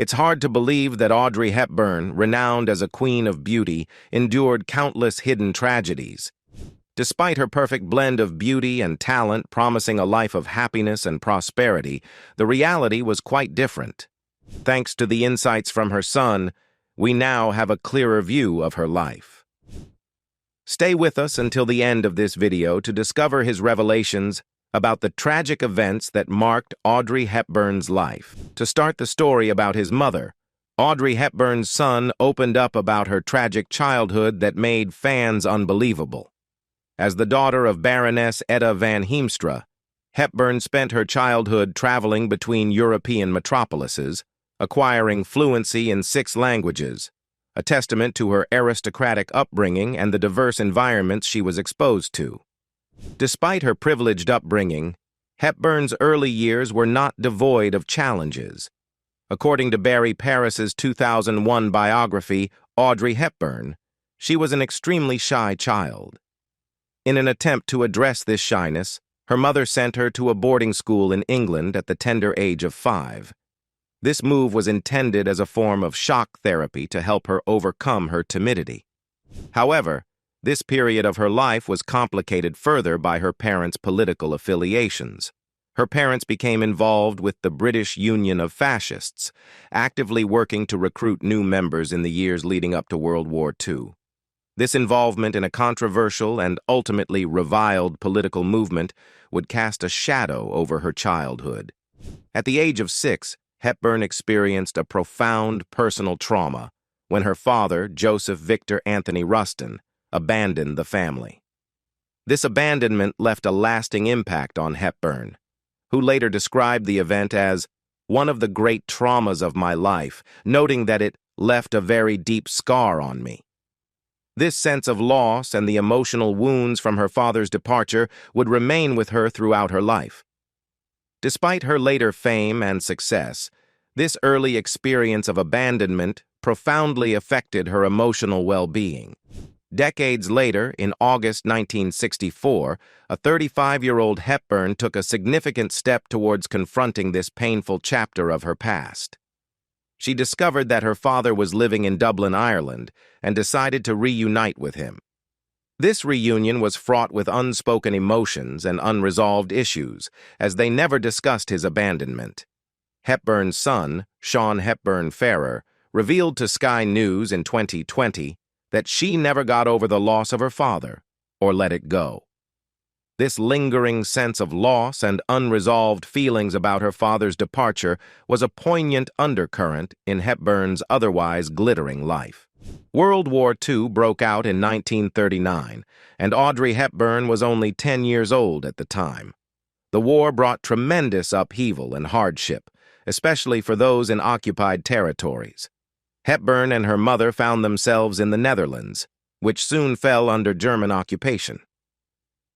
It's hard to believe that Audrey Hepburn, renowned as a queen of beauty, endured countless hidden tragedies. Despite her perfect blend of beauty and talent promising a life of happiness and prosperity, the reality was quite different. Thanks to the insights from her son, we now have a clearer view of her life. Stay with us until the end of this video to discover his revelations about the tragic events that marked Audrey Hepburn's life. To start the story about his mother, Audrey Hepburn's son opened up about her tragic childhood that made fans unbelievable. As the daughter of Baroness Etta van Heemstra, Hepburn spent her childhood traveling between European metropolises, acquiring fluency in 6 languages, a testament to her aristocratic upbringing and the diverse environments she was exposed to. Despite her privileged upbringing, Hepburn's early years were not devoid of challenges. According to Barry Paris's 2001 biography, Audrey Hepburn, she was an extremely shy child. In an attempt to address this shyness, her mother sent her to a boarding school in England at the tender age of 5. This move was intended as a form of shock therapy to help her overcome her timidity. However, this period of her life was complicated further by her parents' political affiliations. Her parents became involved with the British Union of Fascists, actively working to recruit new members in the years leading up to World War II. This involvement in a controversial and ultimately reviled political movement would cast a shadow over her childhood. At the age of 6, Hepburn experienced a profound personal trauma when her father, Joseph Victor Anthony Rustin, abandoned the family. This abandonment left a lasting impact on Hepburn, who later described the event as one of the great traumas of my life, noting that it left a very deep scar on me. This sense of loss and the emotional wounds from her father's departure would remain with her throughout her life. Despite her later fame and success, this early experience of abandonment profoundly affected her emotional well-being. Decades later, in August 1964, a 35-year-old Hepburn took a significant step towards confronting this painful chapter of her past. She discovered that her father was living in Dublin, Ireland, and decided to reunite with him. This reunion was fraught with unspoken emotions and unresolved issues, as they never discussed his abandonment. Hepburn's son, Mel Ferrer, revealed to Sky News in 2020 that she never got over the loss of her father or let it go. This lingering sense of loss and unresolved feelings about her father's departure was a poignant undercurrent in Hepburn's otherwise glittering life. World War II broke out in 1939, and Audrey Hepburn was only 10 years old at the time. The war brought tremendous upheaval and hardship, especially for those in occupied territories. Hepburn and her mother found themselves in the Netherlands, which soon fell under German occupation.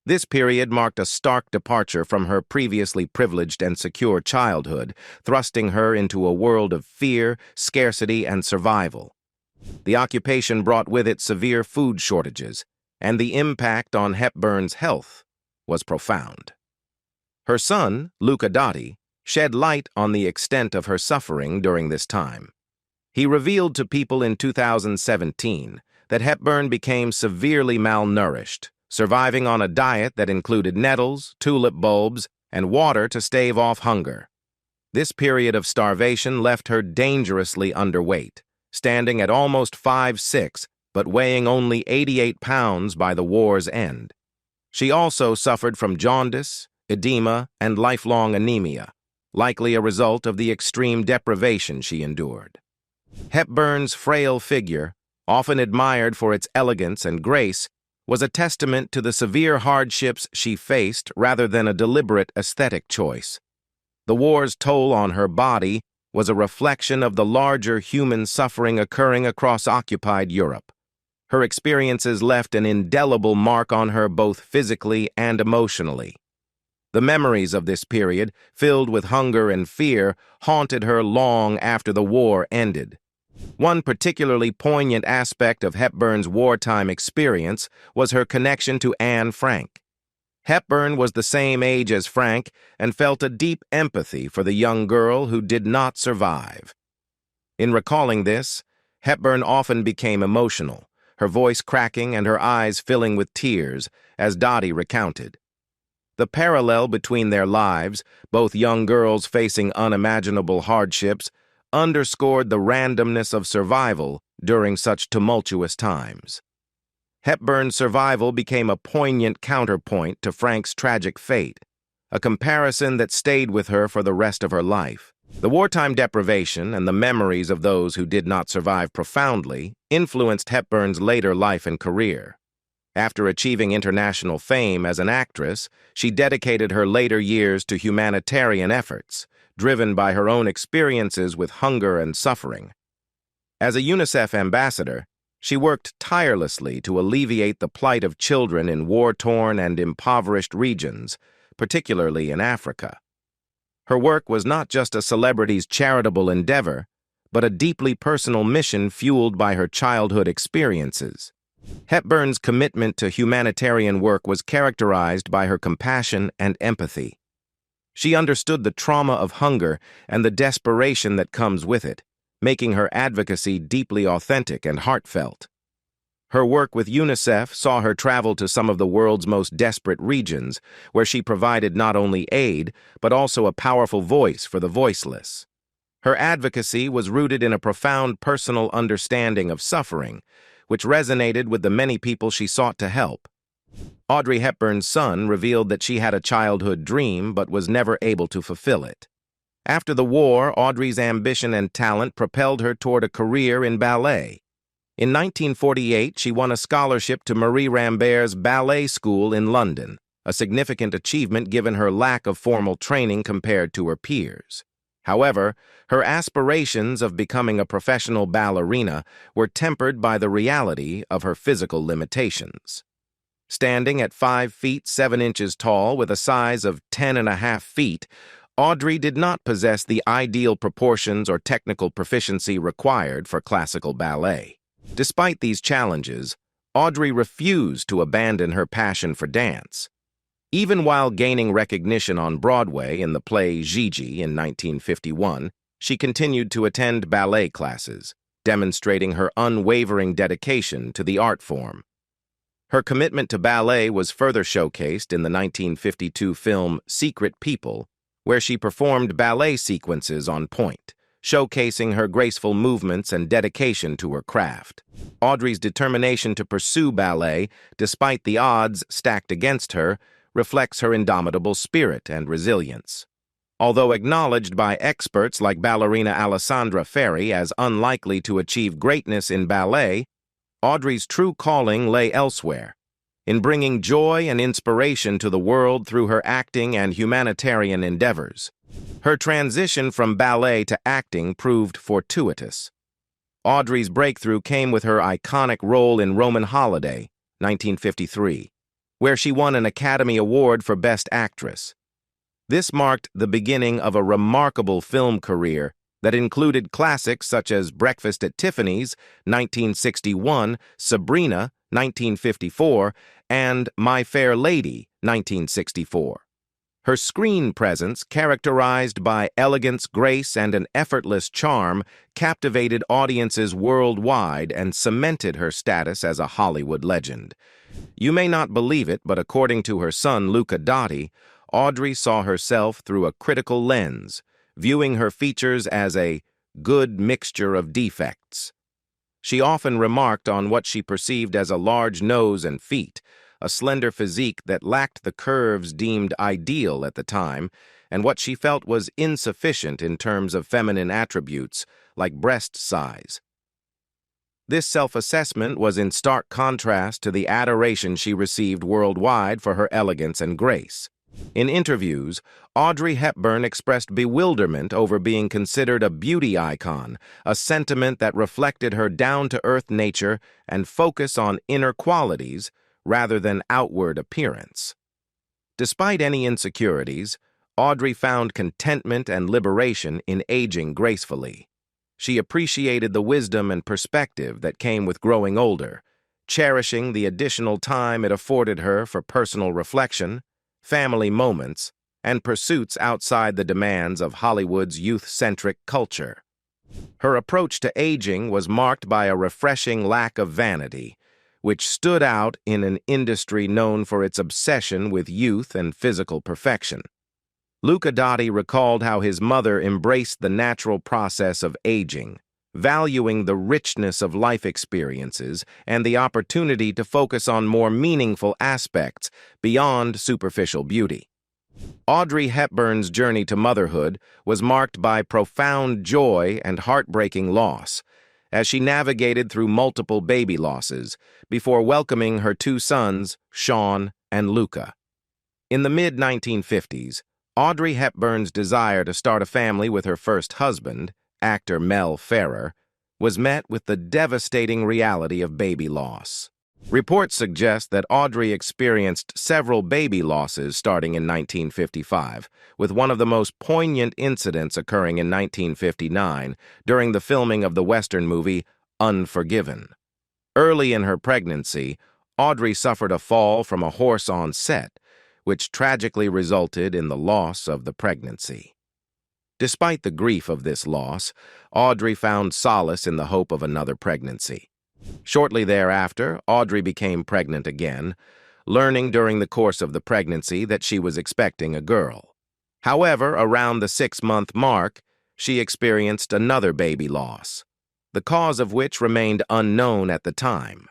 This period marked a stark departure from her previously privileged and secure childhood, thrusting her into a world of fear, scarcity, and survival. The occupation brought with it severe food shortages, and the impact on Hepburn's health was profound. Her son, Luca Dotti, shed light on the extent of her suffering during this time. He revealed to People in 2017 that Hepburn became severely malnourished, surviving on a diet that included nettles, tulip bulbs, and water to stave off hunger. This period of starvation left her dangerously underweight, standing at almost 5'6", but weighing only 88 pounds by the war's end. She also suffered from jaundice, edema, and lifelong anemia, likely a result of the extreme deprivation she endured. Hepburn's frail figure, often admired for its elegance and grace, was a testament to the severe hardships she faced rather than a deliberate aesthetic choice. The war's toll on her body was a reflection of the larger human suffering occurring across occupied Europe. Her experiences left an indelible mark on her both physically and emotionally. The memories of this period, filled with hunger and fear, haunted her long after the war ended. One particularly poignant aspect of Hepburn's wartime experience was her connection to Anne Frank. Hepburn was the same age as Frank and felt a deep empathy for the young girl who did not survive. In recalling this, Hepburn often became emotional, her voice cracking and her eyes filling with tears, as Dottie recounted. The parallel between their lives, both young girls facing unimaginable hardships, underscored the randomness of survival during such tumultuous times. Hepburn's survival became a poignant counterpoint to Frank's tragic fate, a comparison that stayed with her for the rest of her life. The wartime deprivation and the memories of those who did not survive profoundly influenced Hepburn's later life and career. After achieving international fame as an actress, she dedicated her later years to humanitarian efforts, driven by her own experiences with hunger and suffering. As a UNICEF ambassador, she worked tirelessly to alleviate the plight of children in war-torn and impoverished regions, particularly in Africa. Her work was not just a celebrity's charitable endeavor, but a deeply personal mission fueled by her childhood experiences. Hepburn's commitment to humanitarian work was characterized by her compassion and empathy. She understood the trauma of hunger and the desperation that comes with it, making her advocacy deeply authentic and heartfelt. Her work with UNICEF saw her travel to some of the world's most desperate regions, where she provided not only aid, but also a powerful voice for the voiceless. Her advocacy was rooted in a profound personal understanding of suffering, which resonated with the many people she sought to help. Audrey Hepburn's son revealed that she had a childhood dream but was never able to fulfill it. After the war, Audrey's ambition and talent propelled her toward a career in ballet. In 1948, she won a scholarship to Marie Rambert's Ballet School in London, a significant achievement given her lack of formal training compared to her peers. However, her aspirations of becoming a professional ballerina were tempered by the reality of her physical limitations. Standing at 5 feet 7 inches tall with a size of 10.5 feet, Audrey did not possess the ideal proportions or technical proficiency required for classical ballet. Despite these challenges, Audrey refused to abandon her passion for dance. Even while gaining recognition on Broadway in the play Gigi in 1951, she continued to attend ballet classes, demonstrating her unwavering dedication to the art form. Her commitment to ballet was further showcased in the 1952 film Secret People, where she performed ballet sequences on point, showcasing her graceful movements and dedication to her craft. Audrey's determination to pursue ballet, despite the odds stacked against her, reflects her indomitable spirit and resilience. Although acknowledged by experts like ballerina Alessandra Ferri as unlikely to achieve greatness in ballet, Audrey's true calling lay elsewhere, in bringing joy and inspiration to the world through her acting and humanitarian endeavors. Her transition from ballet to acting proved fortuitous. Audrey's breakthrough came with her iconic role in Roman Holiday, 1953, where she won an Academy Award for Best Actress. This marked the beginning of a remarkable film career that included classics such as Breakfast at Tiffany's, 1961, Sabrina, 1954, and My Fair Lady, 1964. Her screen presence, characterized by elegance, grace, and an effortless charm, captivated audiences worldwide and cemented her status as a Hollywood legend. You may not believe it, but according to her son, Luca Dotti, Audrey saw herself through a critical lens, viewing her features as a good mixture of defects. She often remarked on what she perceived as a large nose and feet, a slender physique that lacked the curves deemed ideal at the time, and what she felt was insufficient in terms of feminine attributes, like breast size. This self-assessment was in stark contrast to the adoration she received worldwide for her elegance and grace. In interviews, Audrey Hepburn expressed bewilderment over being considered a beauty icon, a sentiment that reflected her down-to-earth nature and focus on inner qualities rather than outward appearance. Despite any insecurities, Audrey found contentment and liberation in aging gracefully. She appreciated the wisdom and perspective that came with growing older, cherishing the additional time it afforded her for personal reflection, family moments, and pursuits outside the demands of Hollywood's youth-centric culture. Her approach to aging was marked by a refreshing lack of vanity, which stood out in an industry known for its obsession with youth and physical perfection. Luca Dotti recalled how his mother embraced the natural process of aging, valuing the richness of life experiences and the opportunity to focus on more meaningful aspects beyond superficial beauty. Audrey Hepburn's journey to motherhood was marked by profound joy and heartbreaking loss, as she navigated through multiple baby losses before welcoming her two sons, Sean and Luca. In the mid-1950s, Audrey Hepburn's desire to start a family with her first husband, actor Mel Ferrer, was met with the devastating reality of baby loss. Reports suggest that Audrey experienced several baby losses starting in 1955, with one of the most poignant incidents occurring in 1959 during the filming of the Western movie Unforgiven. Early in her pregnancy, Audrey suffered a fall from a horse on set, which tragically resulted in the loss of the pregnancy. Despite the grief of this loss, Audrey found solace in the hope of another pregnancy. Shortly thereafter, Audrey became pregnant again, learning during the course of the pregnancy that she was expecting a girl. However, around the 6-month mark, she experienced another baby loss, the cause of which remained unknown at the time.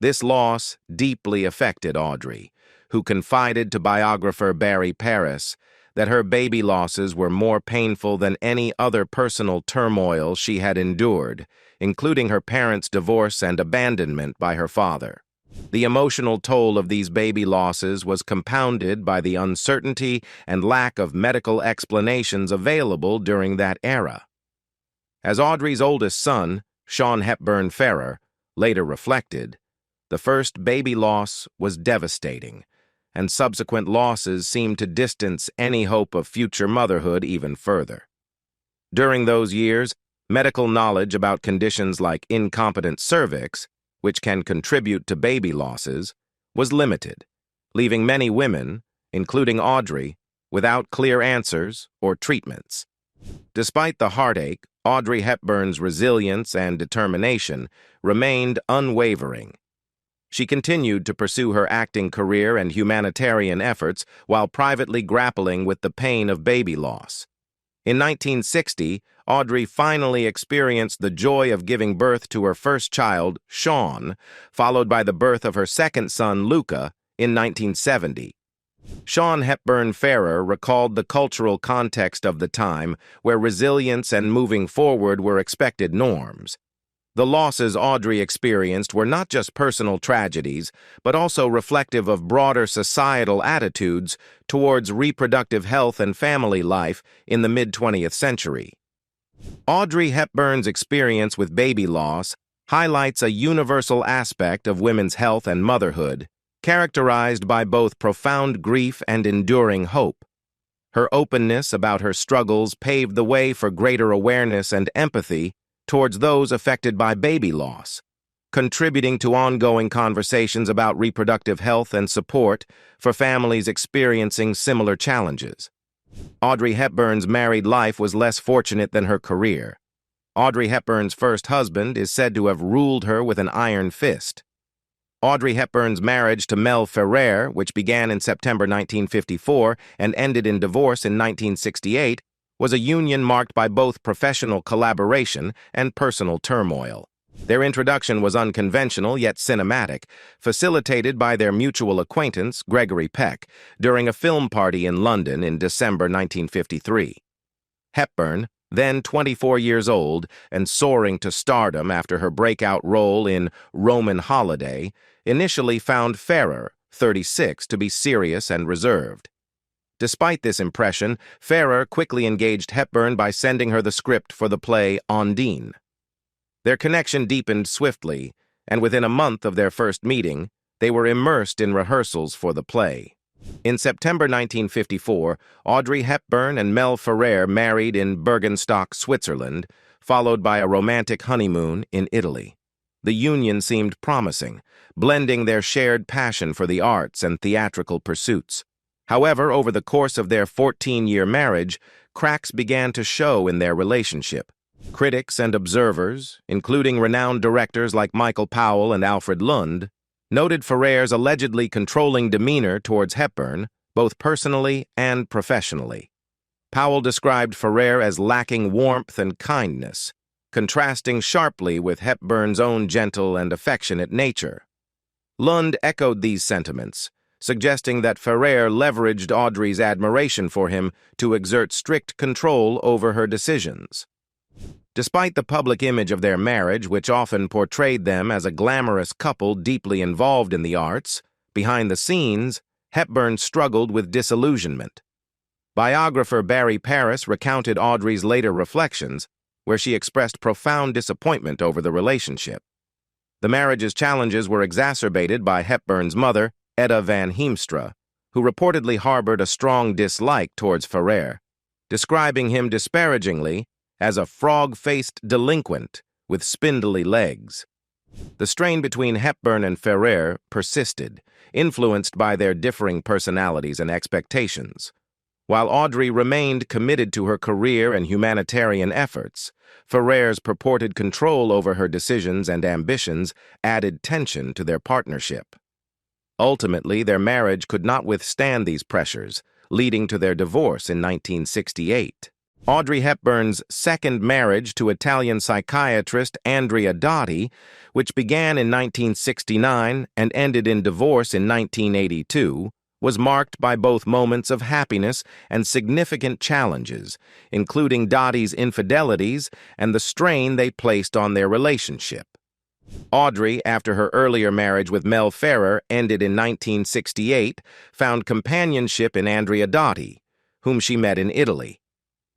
This loss deeply affected Audrey, who confided to biographer Barry Paris that her baby losses were more painful than any other personal turmoil she had endured, including her parents' divorce and abandonment by her father. The emotional toll of these baby losses was compounded by the uncertainty and lack of medical explanations available during that era. As Audrey's oldest son, Sean Hepburn Ferrer, later reflected, the first baby loss was devastating, and subsequent losses seemed to distance any hope of future motherhood even further. During those years, medical knowledge about conditions like incompetent cervix, which can contribute to baby losses, was limited, leaving many women, including Audrey, without clear answers or treatments. Despite the heartache, Audrey Hepburn's resilience and determination remained unwavering. She continued to pursue her acting career and humanitarian efforts while privately grappling with the pain of baby loss. In 1960, Audrey finally experienced the joy of giving birth to her first child, Sean, followed by the birth of her second son, Luca, in 1970. Sean Hepburn Ferrer recalled the cultural context of the time, where resilience and moving forward were expected norms. The losses Audrey experienced were not just personal tragedies, but also reflective of broader societal attitudes towards reproductive health and family life in the mid-20th century. Audrey Hepburn's experience with baby loss highlights a universal aspect of women's health and motherhood, characterized by both profound grief and enduring hope. Her openness about her struggles paved the way for greater awareness and empathy towards those affected by baby loss, contributing to ongoing conversations about reproductive health and support for families experiencing similar challenges. Audrey Hepburn's married life was less fortunate than her career. Audrey Hepburn's first husband is said to have ruled her with an iron fist. Audrey Hepburn's marriage to Mel Ferrer, which began in September 1954 and ended in divorce in 1968, was a union marked by both professional collaboration and personal turmoil. Their introduction was unconventional yet cinematic, facilitated by their mutual acquaintance, Gregory Peck, during a film party in London in December 1953. Hepburn, then 24 years old and soaring to stardom after her breakout role in Roman Holiday, initially found Ferrer, 36, to be serious and reserved. Despite this impression, Ferrer quickly engaged Hepburn by sending her the script for the play Ondine. Their connection deepened swiftly, and within a month of their first meeting, they were immersed in rehearsals for the play. In September 1954, Audrey Hepburn and Mel Ferrer married in Bergenstock, Switzerland, followed by a romantic honeymoon in Italy. The union seemed promising, blending their shared passion for the arts and theatrical pursuits. However, over the course of their 14-year marriage, cracks began to show in their relationship. Critics and observers, including renowned directors like Michael Powell and Alfred Lund, noted Ferrer's allegedly controlling demeanor towards Hepburn, both personally and professionally. Powell described Ferrer as lacking warmth and kindness, contrasting sharply with Hepburn's own gentle and affectionate nature. Lund echoed these sentiments, suggesting that Ferrer leveraged Audrey's admiration for him to exert strict control over her decisions. Despite the public image of their marriage, which often portrayed them as a glamorous couple deeply involved in the arts, behind the scenes, Hepburn struggled with disillusionment. Biographer Barry Paris recounted Audrey's later reflections, where she expressed profound disappointment over the relationship. The marriage's challenges were exacerbated by Hepburn's mother, Etta Van Heemstra, who reportedly harbored a strong dislike towards Ferrer, describing him disparagingly as a frog-faced delinquent with spindly legs. The strain between Hepburn and Ferrer persisted, influenced by their differing personalities and expectations. While Audrey remained committed to her career and humanitarian efforts, Ferrer's purported control over her decisions and ambitions added tension to their partnership. Ultimately, their marriage could not withstand these pressures, leading to their divorce in 1968. Audrey Hepburn's second marriage to Italian psychiatrist Andrea Dotti, which began in 1969 and ended in divorce in 1982, was marked by both moments of happiness and significant challenges, including Dotti's infidelities and the strain they placed on their relationship. Audrey, after her earlier marriage with Mel Ferrer ended in 1968, found companionship in Andrea Dotti, whom she met in Italy.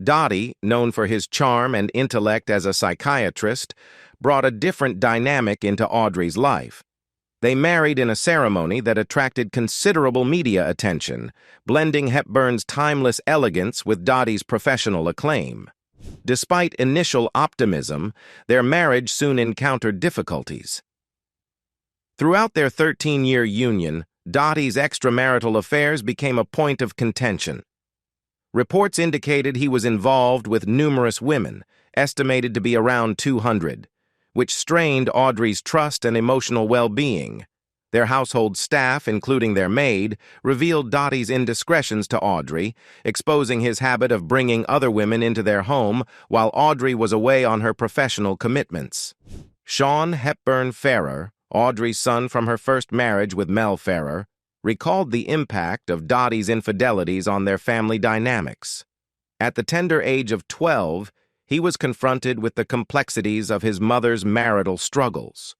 Dotti, known for his charm and intellect as a psychiatrist, brought a different dynamic into Audrey's life. They married in a ceremony that attracted considerable media attention, blending Hepburn's timeless elegance with Dotti's professional acclaim. Despite initial optimism, their marriage soon encountered difficulties. Throughout their 13-year union, Dotti's extramarital affairs became a point of contention. Reports indicated he was involved with numerous women, estimated to be around 200, which strained Audrey's trust and emotional well-being. Their household staff, including their maid, revealed Dotti's indiscretions to Audrey, exposing his habit of bringing other women into their home while Audrey was away on her professional commitments. Sean Hepburn Ferrer, Audrey's son from her first marriage with Mel Ferrer, recalled the impact of Dotti's infidelities on their family dynamics. At the tender age of 12, he was confronted with the complexities of his mother's marital struggles.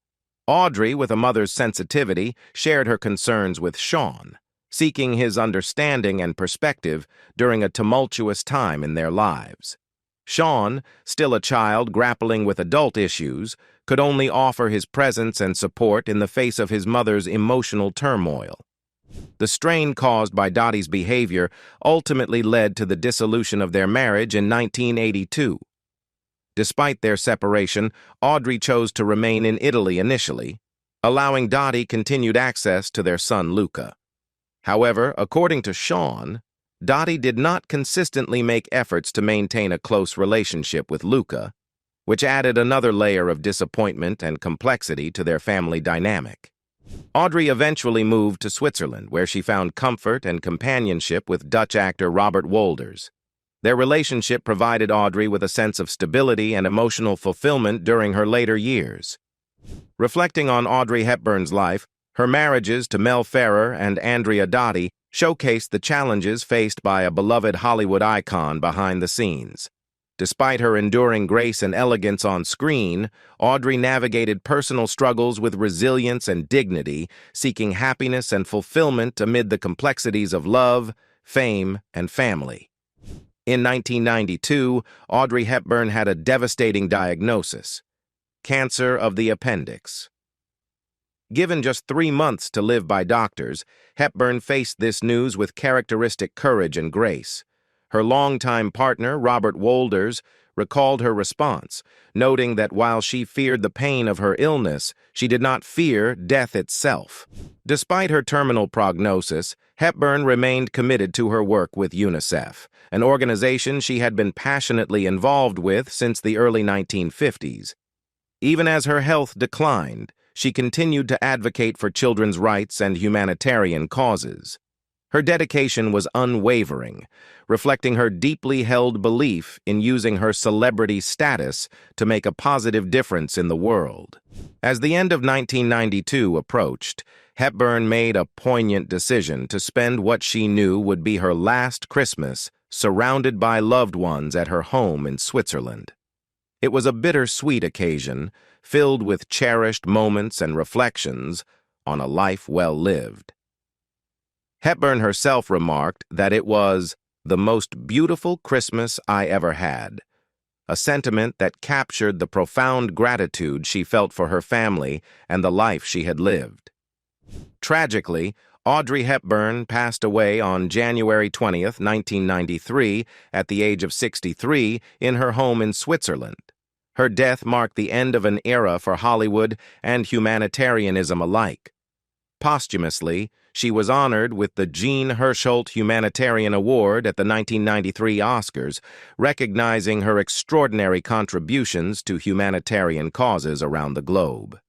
Audrey, with a mother's sensitivity, shared her concerns with Sean, seeking his understanding and perspective during a tumultuous time in their lives. Sean, still a child grappling with adult issues, could only offer his presence and support in the face of his mother's emotional turmoil. The strain caused by Dotti's behavior ultimately led to the dissolution of their marriage in 1982. Despite their separation, Audrey chose to remain in Italy initially, allowing Dotti continued access to their son Luca. However, according to Sean, Dotti did not consistently make efforts to maintain a close relationship with Luca, which added another layer of disappointment and complexity to their family dynamic. Audrey eventually moved to Switzerland, where she found comfort and companionship with Dutch actor Robert Wolders. Their relationship provided Audrey with a sense of stability and emotional fulfillment during her later years. Reflecting on Audrey Hepburn's life, her marriages to Mel Ferrer and Andrea Dotti showcased the challenges faced by a beloved Hollywood icon behind the scenes. Despite her enduring grace and elegance on screen, Audrey navigated personal struggles with resilience and dignity, seeking happiness and fulfillment amid the complexities of love, fame, and family. In 1992, Audrey Hepburn had a devastating diagnosis: cancer of the appendix. Given just 3 months to live by doctors, Hepburn faced this news with characteristic courage and grace. Her longtime partner, Robert Wolders, recalled her response, noting that while she feared the pain of her illness, she did not fear death itself. Despite her terminal prognosis, Hepburn remained committed to her work with UNICEF, an organization she had been passionately involved with since the early 1950s. Even as her health declined, she continued to advocate for children's rights and humanitarian causes. Her dedication was unwavering, reflecting her deeply held belief in using her celebrity status to make a positive difference in the world. As the end of 1992 approached, Hepburn made a poignant decision to spend what she knew would be her last Christmas surrounded by loved ones at her home in Switzerland. It was a bittersweet occasion, filled with cherished moments and reflections on a life well lived. Hepburn herself remarked that it was the most beautiful Christmas I ever had, a sentiment that captured the profound gratitude she felt for her family and the life she had lived. Tragically, Audrey Hepburn passed away on January 20th, 1993, at the age of 63, in her home in Switzerland. Her death marked the end of an era for Hollywood and humanitarianism alike. Posthumously, she was honored with the Jean Hersholt Humanitarian Award at the 1993 Oscars, recognizing her extraordinary contributions to humanitarian causes around the globe.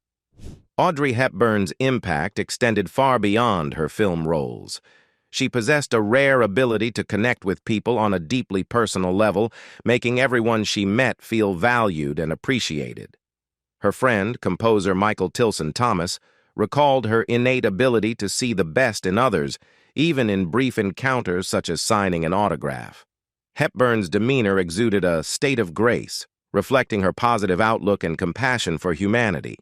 Audrey Hepburn's impact extended far beyond her film roles. She possessed a rare ability to connect with people on a deeply personal level, making everyone she met feel valued and appreciated. Her friend, composer Michael Tilson Thomas, recalled her innate ability to see the best in others, even in brief encounters such as signing an autograph. Hepburn's demeanor exuded a state of grace, reflecting her positive outlook and compassion for humanity.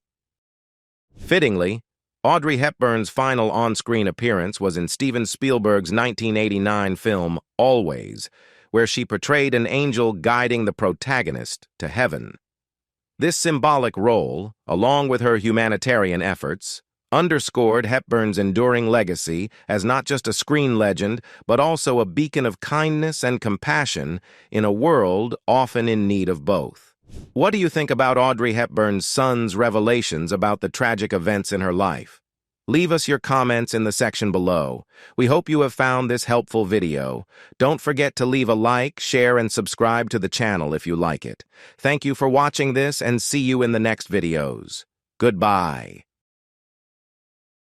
Fittingly, Audrey Hepburn's final on-screen appearance was in Steven Spielberg's 1989 film Always, where she portrayed an angel guiding the protagonist to heaven. This symbolic role, along with her humanitarian efforts, underscored Hepburn's enduring legacy as not just a screen legend, but also a beacon of kindness and compassion in a world often in need of both. What do you think about Audrey Hepburn's son's revelations about the tragic events in her life? Leave us your comments in the section below. We hope you have found this helpful video. Don't forget to leave a like, share, and subscribe to the channel if you like it. Thank you for watching this, and see you in the next videos. Goodbye.